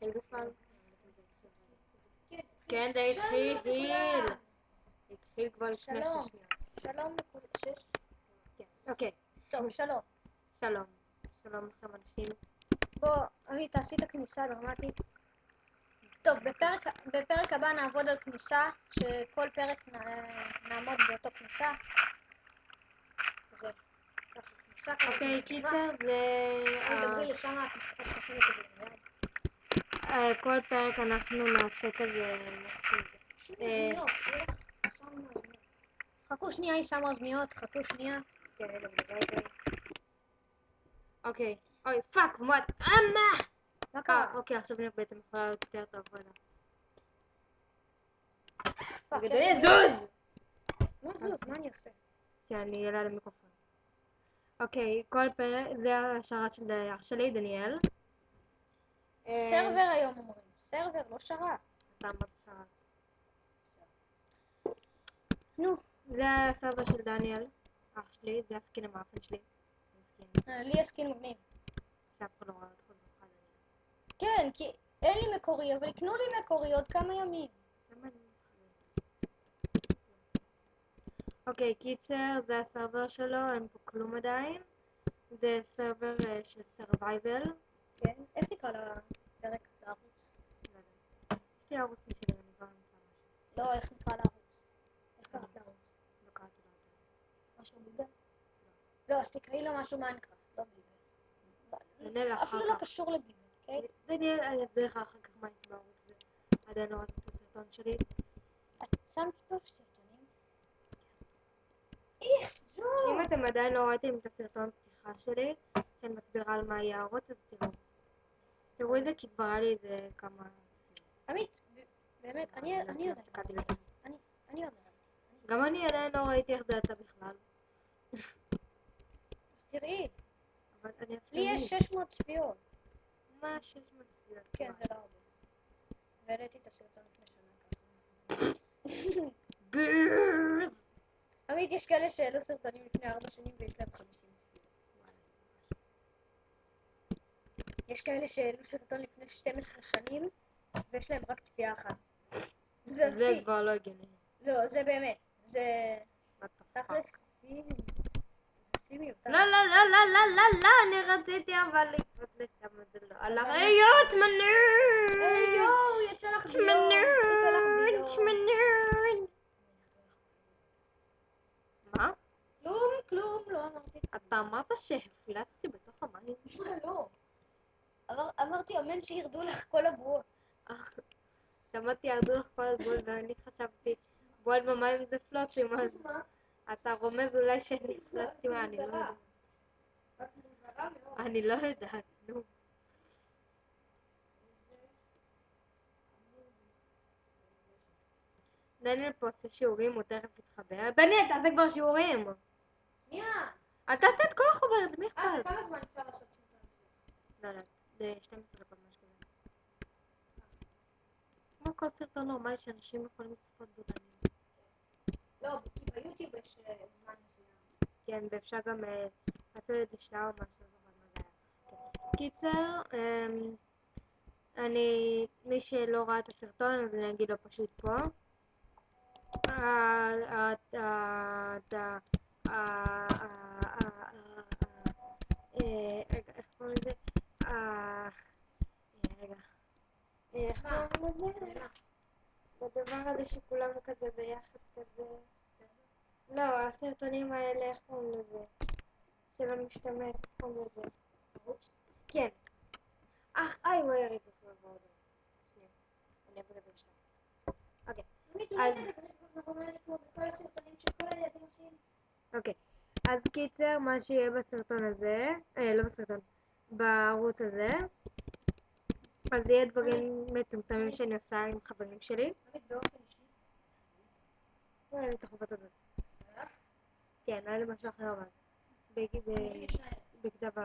התחיל בכלל? כן, זה התחיל. התחיל כבר לפני 6 שניות. שלום לכולם. 6? כן, אוקיי. טוב, שלום. שלום. שלום לכם אנשים. בוא, עמית, תעשי את הכניסה דרמטית. טוב, בפרק הבא נעבוד על כניסה, שכל פרק נעמוד באותו כניסה. זה, ככה, כניסה כזאת. אוקיי, קיצר זה... דברי לשם, את חושבת את זה מיד. כל פרק אנחנו נעשה כזה... חכו שנייה, היא שמה אוזניות, חכו שנייה. אוקיי. אוי, פאק, וואט, מה? מה קרה? אוקיי, עכשיו אני בעצם יכולה להיות יותר טוב, רגע. פאק, רגע, זוז! מה זוז? מה אני עושה? שאני אעלה למיקרופון. אוקיי, כל פרק, זה השרת של אח שלי, דניאל. סרבר היום אומרים. סרבר, לא שרת. אתה אמרת שרת. נו. זה הסרבר של דניאל, אח שלי, זה הסקין המאפן שלי. לי הסקין מגניב. שאף אחד לא רואה אותך במיוחד. כן, כי אין לי מקורי, אבל יקנו לי מקורי עוד כמה ימים. אוקיי, קיצר, זה הסרבר שלו, אין פה כלום עדיין. זה סרבר של סרווייבל. כן, איך נקרא לפרק לערוץ? יש לי ערוץ משלי, אני כבר נמצא משהו. לא, איך נקרא לערוץ? איך קראת לערוץ? לא קראתי לו עדיין. משהו ביבל? לא, אז תקראי לו משהו מיינקראפט, לא ביבל. אפילו לא קשור לביבל, אוקיי? דניאל, אני אסביר לך אחר כך מה הייתי בערוץ הזה. עדיין לא ראיתי את הסרטון שלי. את שמת טוב סרטונים? אם אתם עדיין לא ראיתם את הסרטון פתיחה שלי, שאני מסבירה על מה יהיה הערוץ, אז תראו את זה, כי כבר היה לי איזה כמה... עמית, באמת, אני יודעת. אני יודעת. גם אני עדיין לא ראיתי איך זה יצא בכלל. אז תראי, אבל אני לי יש 600 צפיות. מה 600 צפיות? כן, זה לא הרבה. והעליתי את הסרטון לפני שנה ככה. בירז! עמית, יש כאלה שהעלו סרטונים לפני 4 שנים ויש להם 50 צפיות. יש כאלה שהעלו סרטון לפני 12 שנים ויש להם רק צפייה אחת. זה כבר לא הגיוני. לא, זה באמת. זה... תכלס, שיא מיותר. לא, אני רציתי אבל לקפוץ לשם, זה לא. על הרעיות, תמנון! יואו, יצא לך ביום. תמנון! מה? כלום, לא אמרתי. אתה אמרת שהפלצתי בתוך המים? לא. אמרתי, אמן שירדו לך כל הבועות. שמעתי ירדו לך כל הגבול ואני חשבתי, בועל במים זה פלוטים, אז אתה רומז אולי שאני פלצתי מה, אני לא יודעת. אני לא יודעת, נו. דניאל פה עושה שיעורים, הוא תכף יתחבר. דניאל, תעשה כבר שיעורים! אתה תעשה את כל החוברת, מי אכפת? כמה זמן אפשר לעשות סרטון? לא יודעת, זה 12 דקות משהו כזה. כמו כל סרטון נורמלי שאנשים יכולים לצפות בו דניאל. לא, כי ביוטיוב יש זמן מסוים. כן, ואפשר גם לעשות את זה שעה או משהו, לא זוכרת מה זה היה. קיצר, מי שלא ראה את הסרטון אז אני אגיד לו פשוט פה. רגע, איך קוראים לזה? רגע, איך קוראים לזה? בדבר הזה שכולם כזה ביחד כזה. לא, הסרטונים האלה, איך קוראים לזה? של המשתמש, איך קוראים לזה? כן. וואי, רגע, כבר עבור. שנייה, אני אעבור את זה בשנייה. אוקיי. אוקיי, אז קיצר, מה שיהיה בסרטון הזה, לא בסרטון, בערוץ הזה, אז יהיה דברים מטומטמים שאני עושה עם חברים שלי. אין לי את החובות הזאת. כן, היה לי משהו אחר אבל. בכתב ו'.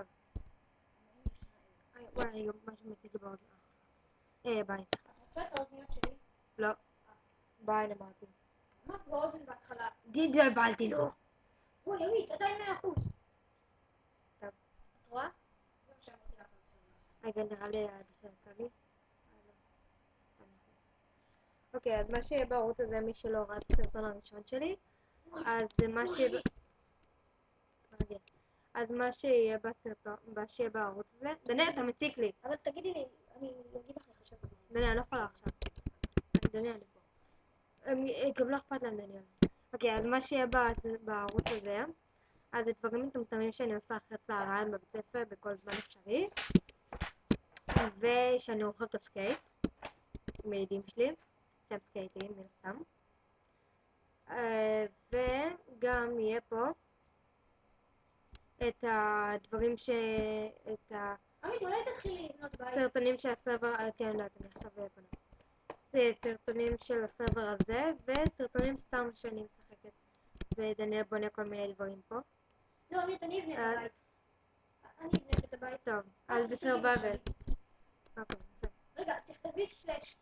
וואי, משהו מציג לי באוזן. ביי. רוצה את האוזניות שלי? לא. ביי, אמרתי. אמרת באוזן בהתחלה. דיג'ל בלתי לו. וואי, עמית, עדיין 100%. טוב. את רואה? זה מה שאמרתי לך. רגע, נראה לי עד שעשה לי. אוקיי, אז מה שיהיה בערוץ הזה, מי שלא ראה את הסרטון הראשון שלי, אז מה שיהיה... רגע. אז מה שיהיה בסרטון, מה שיהיה בערוץ הזה... דניאל, אתה מציק לי. אבל תגידי לי, אני אגיד לך לחשב. דניאל, אני לא יכולה עכשיו. דניאל, אני פה. גם לא אכפת להם, דניאל. אוקיי, אז מה שיהיה בערוץ הזה, אז זה דברים מטומטמים שאני עושה אחרי צהריים בבית ספר בכל זמן אפשרי, ושאני רוכבת על סקייט עם ידידים שלי, שהם סקייטים מן הסתם, וגם יהיה פה את הדברים את עמית, אולי תתחילי לבנות בית. הסרטונים של הסרבר, כן, לא, אני עכשיו בונה. זה סרטונים של הסרבר הזה, וסרטונים סתם שאני משחקת, ודניאל בונה כל מיני דברים פה. לא, עמית, אני אבנה את הבית. אני אבנה את הבית. טוב, אז בסרבייבל. אוקיי, בסדר. רגע, תכתבי סלאש,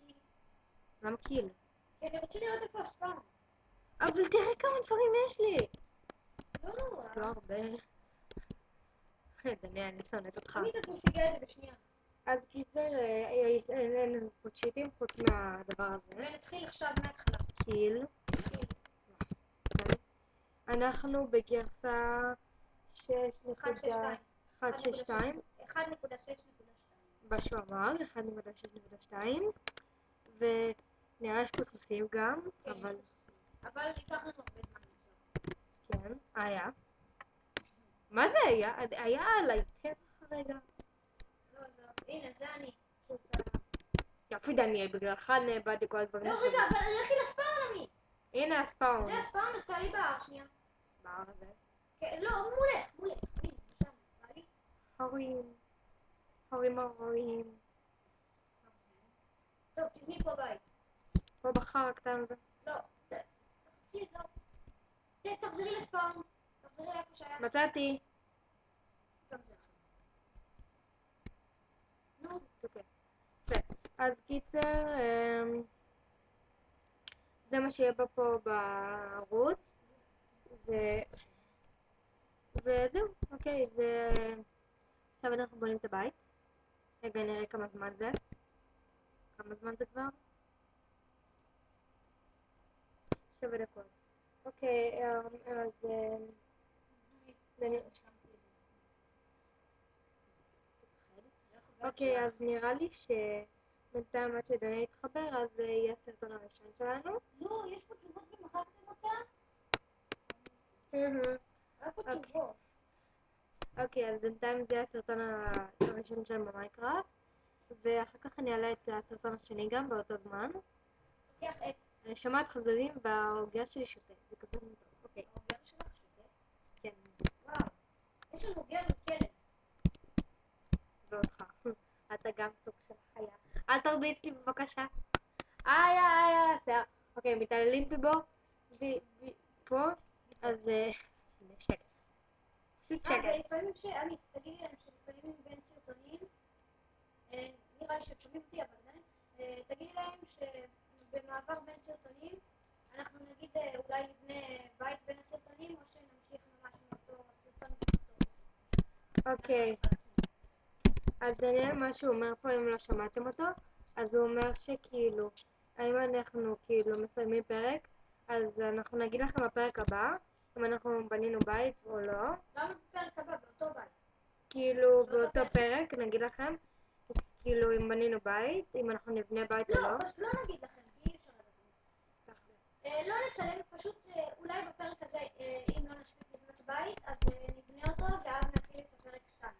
למה כאילו? כי אני רוצה לראות איפה הספאם. אבל תראה כמה דברים יש לי! לא נורא. לא הרבה. דניאל, אני שונאת אותך. עמית, את משיגה את זה בשנייה. אז קיצר, אין לנו פה צ'יטים חוץ מהדבר הזה. ונתחיל עכשיו מההתחלה. קיל. אנחנו בגרסה 6.162 בשוער, 1.6.2, ונראה יש פה סוסים גם, אבל ייקח לנו הרבה זמן. כן, היה. מה זה היה? היה עליי טבח רגע. לא, הנה, זה אני. יופי דניאל, בגללך נאבדתי כל הדברים לא, רגע, אבל לכי לספאון, עמית. הנה הספאון. זה הספאון, אז תעלי בהר שנייה. בהר הזה. לא, מולך. הנה, שם, תעלי. הורים. טוב, תבני פה בית. פה בחר הקטן הזה. לא, תחזרי לספאון. תחזרי לאיפה שהיה. מצאתי. גם זה עכשיו. נו. אוקיי. אז קיצר, זה מה שיהיה פה בערוץ. וזהו, אוקיי, עכשיו אנחנו בונים את הבית. רגע, נראה כמה זמן זה. כמה זמן זה כבר? 7 דקות. אוקיי, אז... אוקיי, אז נראה לי שבינתיים עד שדניאל יתחבר, אז יהיה הסרטון הראשון שלנו. לא, יש פה תשובות ומחקתם אותן? היה פה תשובות. אוקיי, אז בינתיים זה הסרטון הראשון שלנו במיינקראפט, ואחר כך אני אעלה את הסרטון השני גם באותו זמן. לוקח את אני שומעת חזרים והעוגה שלי שותה, זה כזה מוזר. אוקיי. העוגה שלך שותה? כן. וואו, יש לנו עוגה מכלב. ואותך. אתה גם סוג של חיה. אל תרביץ לי בבקשה. שיער. אוקיי, מתעללים בי בו. פה. אז... שקט. פשוט שקט. ולפעמים עמית, תגידי להם שלפעמים בין סרטונים, נראה לי שהם שומעים אותי, אבל עדיין, תגידי להם שבמעבר בין סרטונים, אנחנו נגיד אולי נבנה בית בין הסרטונים, או שנמשיך ממש מאותו סרטון. אוקיי. אז דניאל, מה שהוא אומר פה, אם לא שמעתם אותו, אז הוא אומר שכאילו, האם אנחנו כאילו מסיימים פרק, אז אנחנו נגיד לכם בפרק הבא, אם אנחנו בנינו בית או לא. למה בפרק הבא? באותו בית. כאילו, באותו פרק נגיד לכם, כאילו, אם בנינו בית, אם אנחנו נבנה בית או לא. לא, פשוט לא נגיד לכם, כי אי אפשר לדעת. לא נצלם, פשוט אולי בפרק הזה, אם לא נספיק לבנות בית, אז נבנה אותו, ואז נתחיל את הפרק 2.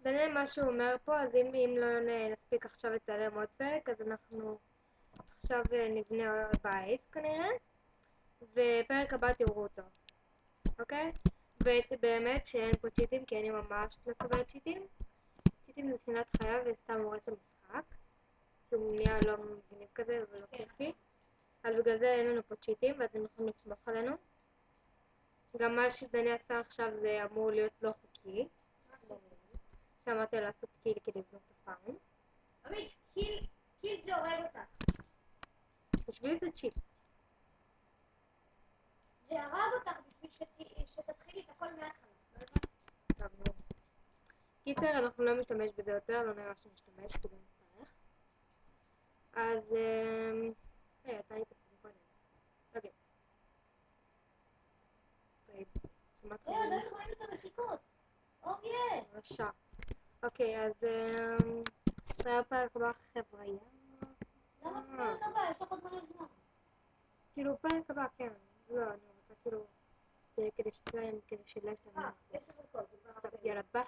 דניאל, מה שהוא אומר פה, אז אם לא נספיק עכשיו לצלם עוד פרק, אז אנחנו עכשיו נבנה עוד בית כנראה, ופרק הבא תראו אותו, אוקיי? ובאמת שאין פה צ'יטים, כי אני ממש לא סובלת צ'יטים. צ'יטים זה שנאת חיה וסתם הורס המשחק, כי הוא נהיה לא מגניב כזה ולא כיפי. אז בגלל זה אין לנו פה צ'יטים, ואתם יכולים לסמוך עלינו. גם מה שדניאל עשה עכשיו זה אמור להיות לא חוקי. שאמרתי לעשות קיל כדי לבנות את הפארם. עמית, קיל זה הורג אותך. בשביל זה צ'יט. זה הרג אותך בשביל שתתחילי את הכל מההתחלה. טוב, נו. קיצר, אנחנו לא משתמש בזה יותר, לא נראה שנשתמש, כי לא נצטרך. אז אתה היית פה קודם. אוקיי. טוב. שמעת לא חברים? יכולים את המחיקות. אוקיי. רשע. אוקיי, אז היה פרק הבא חבריה. למה פרק הבא? יש לך עוד מלא זמן. כאילו פרק הבא, כן. לא, אני רוצה כאילו, כדי שתלהם, כדי שלא ישתנה. 10 דקות, זה כבר הרבה. טוב, יאללה, ביי.